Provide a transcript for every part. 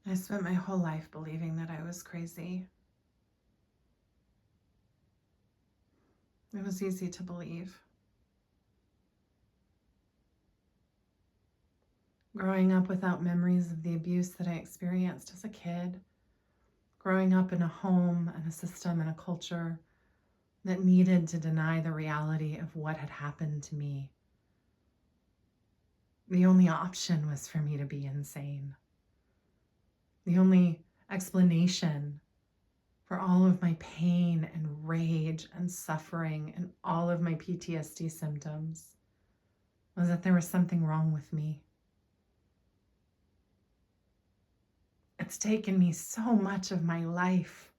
I spent my whole life believing that I was crazy. It was easy to believe. Growing up without memories of the abuse that I experienced as a kid, growing up in a home and a system and a culture that needed to deny the reality of what had happened to me. The only option was for me to be insane. The only explanation for all of my pain and rage and suffering and all of my PTSD symptoms was that there was something wrong with me. It's taken me so much of my life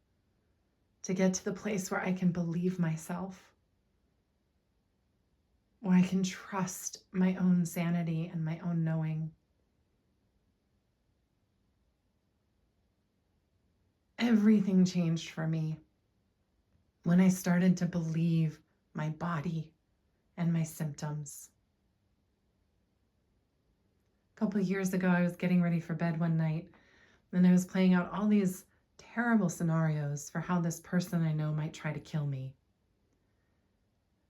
to get to the place where I can believe myself, where I can trust my own sanity and my own knowing. Everything changed for me when I started to believe my body and my symptoms. A couple of years ago, I was getting ready for bed one night, and I was playing out all these terrible scenarios for how this person I know might try to kill me.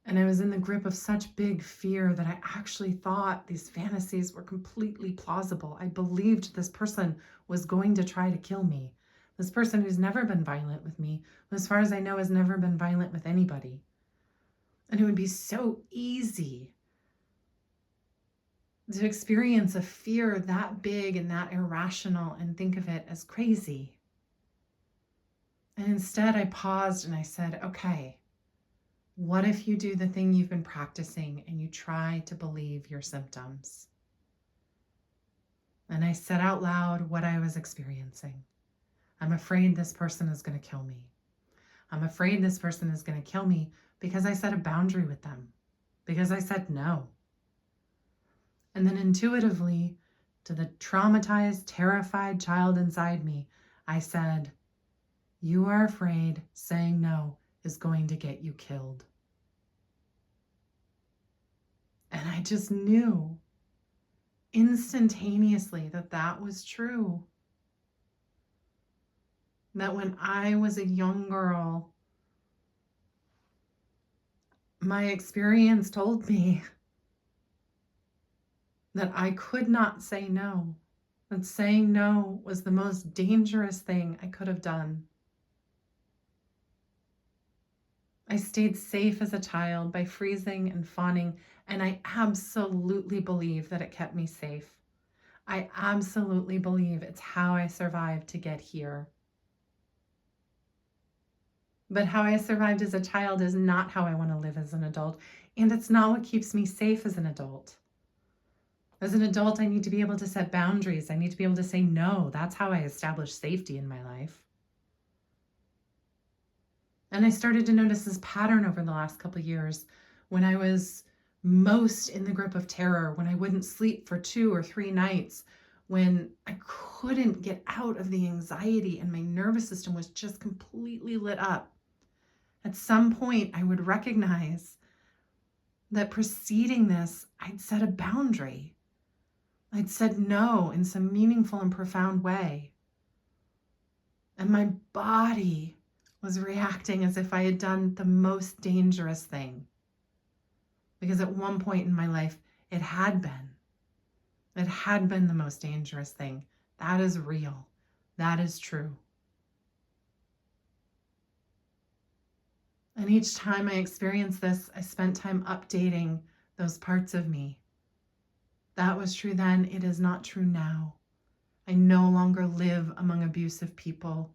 And I was in the grip of such big fear that I actually thought these fantasies were completely plausible. I believed this person was going to try to kill me. This person who's never been violent with me, who as far as I know has never been violent with anybody. And it would be so easy to experience a fear that big and that irrational and think of it as crazy. And instead I paused and I said, okay, what if you do the thing you've been practicing and you try to believe your symptoms? And I said out loud what I was experiencing. I'm afraid this person is going to kill me. I'm afraid this person is going to kill me because I set a boundary with them, because I said no. And then intuitively, to the traumatized, terrified child inside me, I said, you are afraid saying no is going to get you killed. And I just knew instantaneously that that was true. That when I was a young girl, my experience told me that I could not say no, that saying no was the most dangerous thing I could have done. I stayed safe as a child by freezing and fawning, and I absolutely believe that it kept me safe. I absolutely believe it's how I survived to get here. But how I survived as a child is not how I want to live as an adult, and it's not what keeps me safe as an adult. As an adult, I need to be able to set boundaries. I need to be able to say no. That's how I establish safety in my life. And I started to notice this pattern over the last couple of years when I was most in the grip of terror, when I wouldn't sleep for 2 or 3 nights, when I couldn't get out of the anxiety and my nervous system was just completely lit up. At some point, I would recognize that preceding this, I'd set a boundary. I'd said no in some meaningful and profound way. And my body was reacting as if I had done the most dangerous thing. Because at one point in my life, it had been. It had been the most dangerous thing. That is real. That is true. And each time I experienced this, I spent time updating those parts of me. That was true then. It is not true now. I no longer live among abusive people.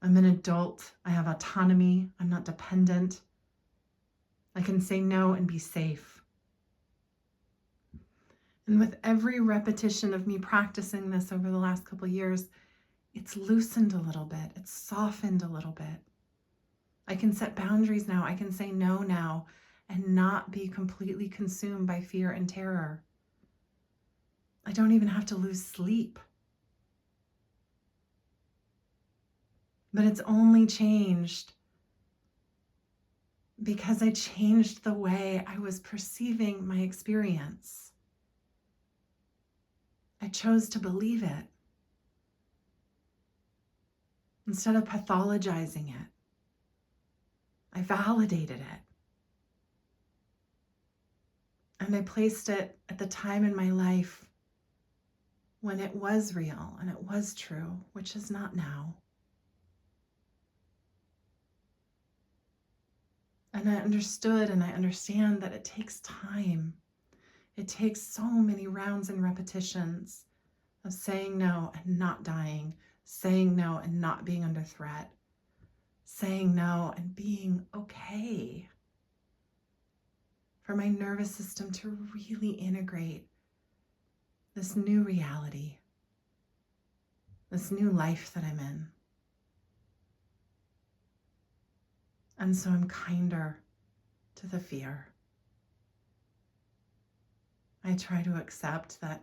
I'm an adult. I have autonomy. I'm not dependent. I can say no and be safe. And with every repetition of me practicing this over the last couple of years, it's loosened a little bit. It's softened a little bit. I can set boundaries now. I can say no now and not be completely consumed by fear and terror. I don't even have to lose sleep. But it's only changed because I changed the way I was perceiving my experience. I chose to believe it instead of pathologizing it. I validated it. And I placed it at the time in my life when it was real and it was true, which is not now. And I understood and I understand that it takes time. It takes so many rounds and repetitions of saying no and not dying, saying no and not being under threat, saying no and being okay. For my nervous system to really integrate this new reality, this new life that I'm in. And so I'm kinder to the fear. I try to accept that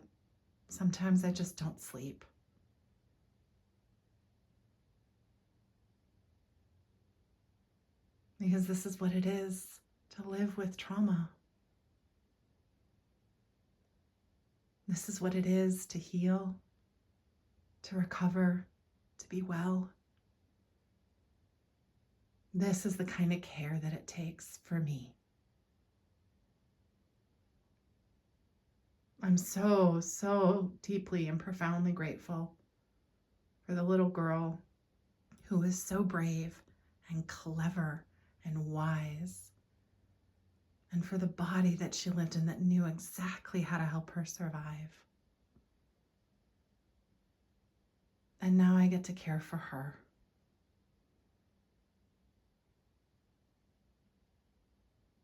sometimes I just don't sleep. Because this is what it is to live with trauma. This is what it is to heal, to recover, to be well. This is the kind of care that it takes for me. I'm so, so deeply and profoundly grateful for the little girl who was so brave and clever and wise, and for the body that she lived in that knew exactly how to help her survive. And now I get to care for her.